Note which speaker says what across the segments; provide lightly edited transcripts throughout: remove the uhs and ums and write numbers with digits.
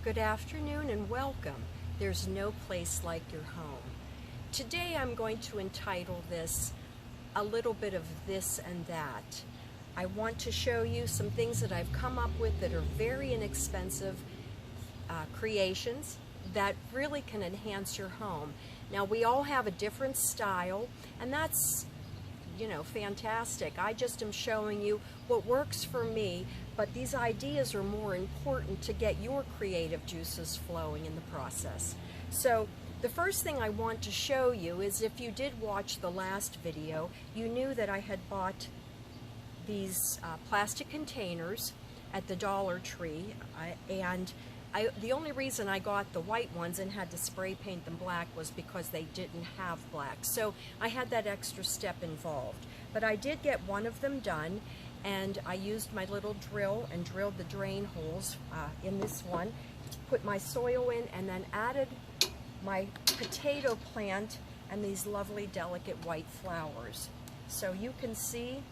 Speaker 1: Good afternoon and welcome. There's no place like your home. Today I'm going to entitle this A Little Bit of This and That. I want to show you some things that I've come up with that are very inexpensive creations that really can enhance your home. Now we all have a different style, and that's fantastic. I just am showing you what works for me, but these ideas are more important to get your creative juices flowing in the process. So the first thing I want to show you is, if you did watch the last video, you knew that I had bought these plastic containers at the Dollar Tree, the only reason I got the white ones and had to spray paint them black was because they didn't have black. So I had that extra step involved. But I did get one of them done, and I used my little drill and drilled the drain holes in this one, put my soil in, and then added my potato plant and these lovely delicate white flowers. So you can see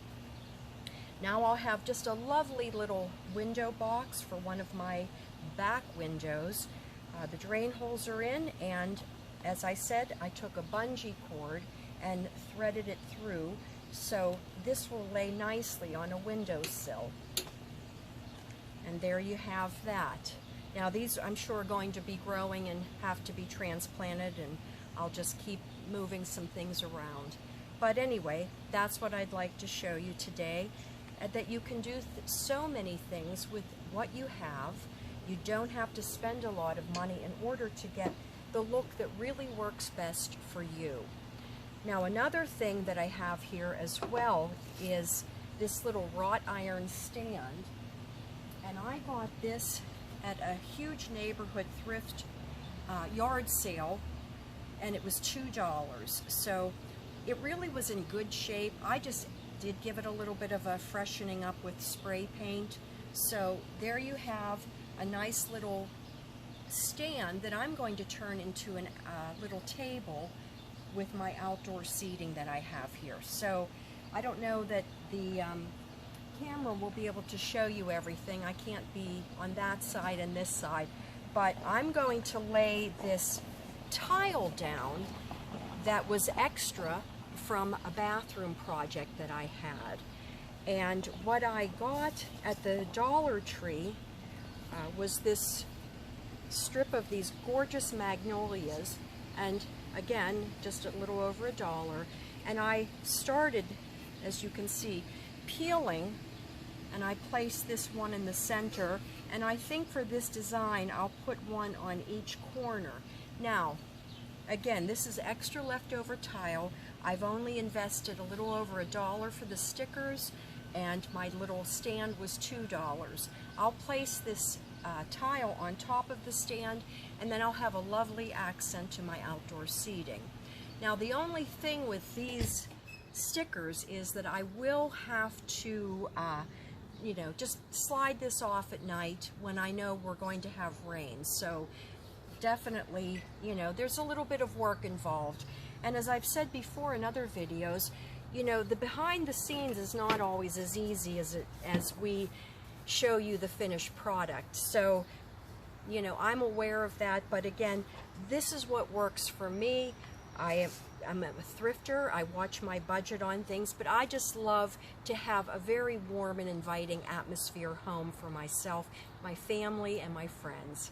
Speaker 1: now I'll have just a lovely little window box for one of my back windows. The drain holes are in, and as I said, I took a bungee cord and threaded it through, so this will lay nicely on a windowsill. And there you have that. Now these, I'm sure, are going to be growing and have to be transplanted, and I'll just keep moving some things around. But anyway, that's what I'd like to show you today, that you can do so many things with what you have. You don't have to spend a lot of money in order to get the look that really works best for you. Now another thing that I have here as well is this little wrought iron stand, and I got this at a huge neighborhood thrift yard sale, and it was $2. So it really was in good shape. I just did give it a little bit of a freshening up with spray paint. So there you have a nice little stand that I'm going to turn into a little table with my outdoor seating that I have here. So I don't know that the camera will be able to show you everything. I can't be on that side and this side, but I'm going to lay this tile down that was extra from a bathroom project that I had. And what I got at the Dollar Tree was this strip of these gorgeous magnolias, and again, just a little over $1. And I started, as you can see, peeling, and I placed this one in the center, and I think for this design I'll put one on each corner. Now again, this is extra leftover tile. I've only invested a little over $1 for the stickers, and my little stand was $2. I'll place this tile on top of the stand, and then I'll have a lovely accent to my outdoor seating. Now the only thing with these stickers is that I will have to just slide this off at night when I know we're going to have rain. So definitely, there's a little bit of work involved. And as I've said before in other videos, the behind the scenes is not always as easy as we show you the finished product. So, I'm aware of that, but again, this is what works for me. I'm a thrifter. I watch my budget on things, but I just love to have a very warm and inviting atmosphere home for myself, my family, and my friends.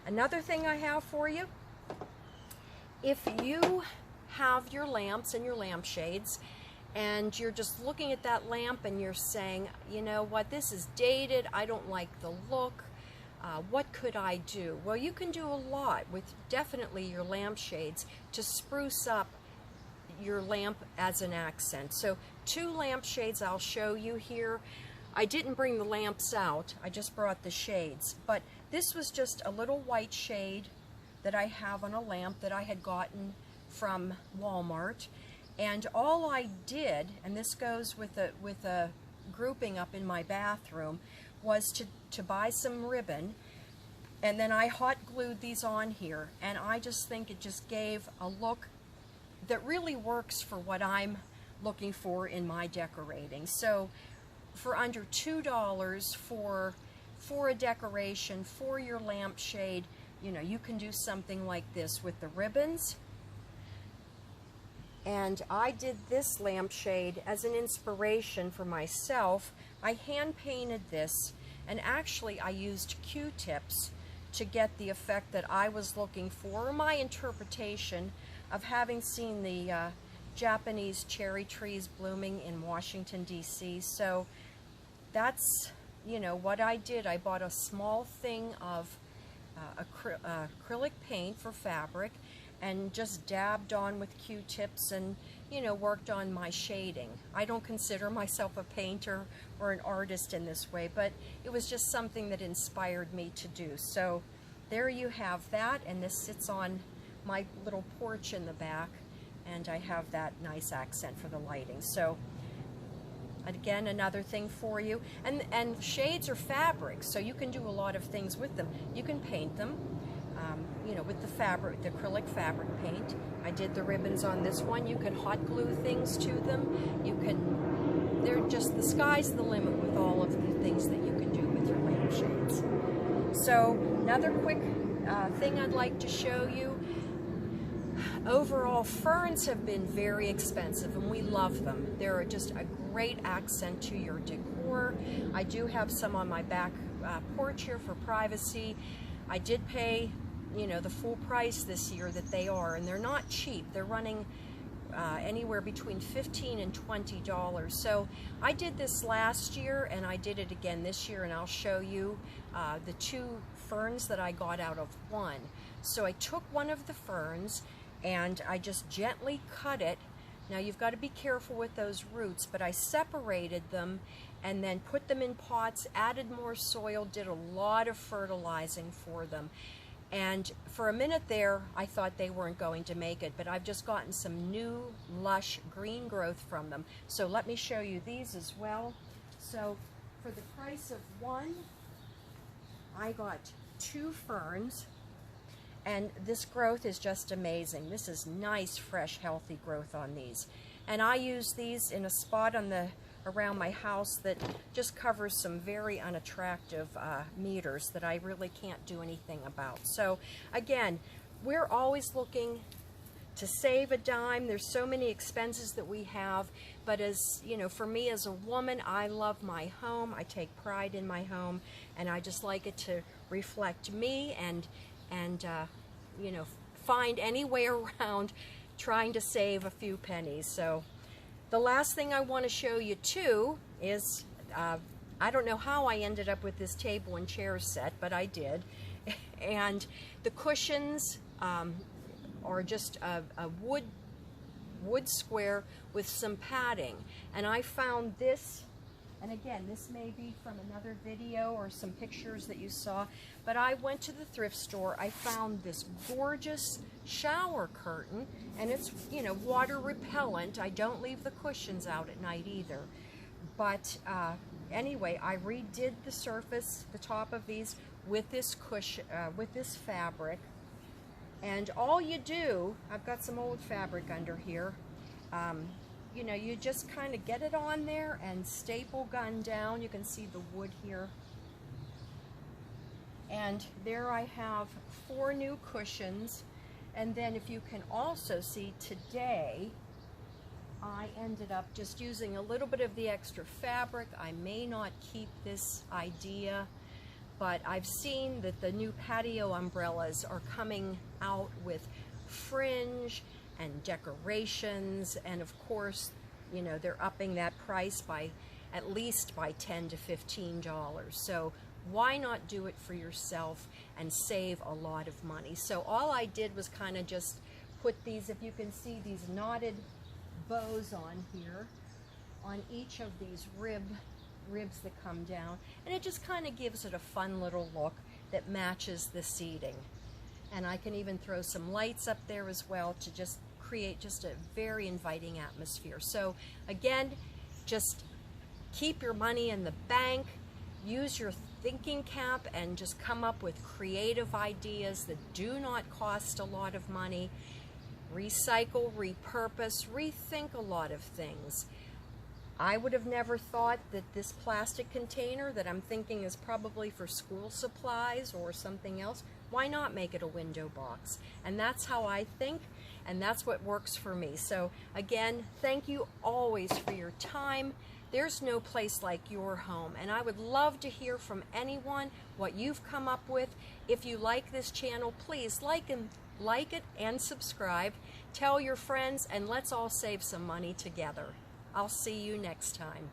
Speaker 1: Another thing I have for you, if you have your lamps and your lampshades, and you're just looking at that lamp and you're saying, you know what, this is dated, I don't like the look, what could I do? Well, you can do a lot with definitely your lampshades to spruce up your lamp as an accent. So 2 lampshades I'll show you here. I didn't bring the lamps out, I just brought the shades, but this was just a little white shade that I have on a lamp that I had gotten from Walmart. And all I did, and this goes with a grouping up in my bathroom, was to buy some ribbon, and then I hot glued these on here, and I just think it just gave a look that really works for what I'm looking for in my decorating. So for under $2 for for a decoration, for your lampshade. You know, you can do something like this with the ribbons. And I did this lampshade as an inspiration for myself. I hand painted this, and actually I used Q-tips to get the effect that I was looking for, or my interpretation of having seen the Japanese cherry trees blooming in Washington, D.C. So that's, you know, what I did. I bought a small thing of acrylic paint for fabric, and just dabbed on with Q-tips and, you know, worked on my shading. I don't consider myself a painter or an artist in this way, but it was just something that inspired me to do. So there you have that, and this sits on my little porch in the back, and I have that nice accent for the lighting. So again, another thing for you. And shades are fabrics, so you can do a lot of things with them. You can paint them, you know, with the fabric, the acrylic fabric paint. I did the ribbons on this one. You can hot glue things to them. You can, they're just, the sky's the limit with all of the things that you can do with your lampshades. So another quick thing I'd like to show you. Overall, ferns have been very expensive, and we love them. They're just a great accent to your decor. I do have some on my back porch here for privacy. I did pay, you know, the full price this year that they are, and they're not cheap. They're running anywhere between $15 and $20. So I did this last year, and I did it again this year, and I'll show you the two ferns that I got out of one. So I took one of the ferns, and I just gently cut it. Now you've got to be careful with those roots, but I separated them and then put them in pots, added more soil, did a lot of fertilizing for them. And for a minute there, I thought they weren't going to make it, but I've just gotten some new, lush green growth from them. So let me show you these as well. So for the price of one, I got two ferns. And this growth is just amazing. This is nice, fresh, healthy growth on these. And I use these in a spot on the around my house that just covers some very unattractive meters that I really can't do anything about. So again, we're always looking to save a dime. There's so many expenses that we have, but as you know, for me as a woman, I love my home. I take pride in my home, and I just like it to reflect me and you know, find any way around trying to save a few pennies. So the last thing I want to show you too is, I don't know how I ended up with this table and chair set, but I did. And the cushions are just a wood square with some padding. And I found this, and again, this may be from another video or some pictures that you saw, but I went to the thrift store. I found this gorgeous shower curtain, and it's, you know, water repellent. I don't leave the cushions out at night either. But anyway, I redid the surface, the top of these, with this cushion, with this fabric. And all you do, I've got some old fabric under here, you know, you just kind of get it on there and staple gun down. You can see the wood here. And there I have 4 new cushions. And then if you can also see today, I ended up just using a little bit of the extra fabric. I may not keep this idea, but I've seen that the new patio umbrellas are coming out with fringe and decorations, and of course, you know, they're upping that price by at least by $10 to $15. So why not do it for yourself and save a lot of money? So all I did was kind of just put these, if you can see, these knotted bows on here on each of these ribs that come down, and it just kind of gives it a fun little look that matches the seating. And I can even throw some lights up there as well to just create just a very inviting atmosphere. So again, just keep your money in the bank, use your thinking cap, and just come up with creative ideas that do not cost a lot of money. Recycle, repurpose, rethink a lot of things. I would have never thought that this plastic container that I'm thinking is probably for school supplies or something else, why not make it a window box? And that's how I think, and that's what works for me. So again, thank you always for your time. There's no place like your home, and I would love to hear from anyone what you've come up with. If you like this channel, please like it and subscribe. Tell your friends, and let's all save some money together. I'll see you next time.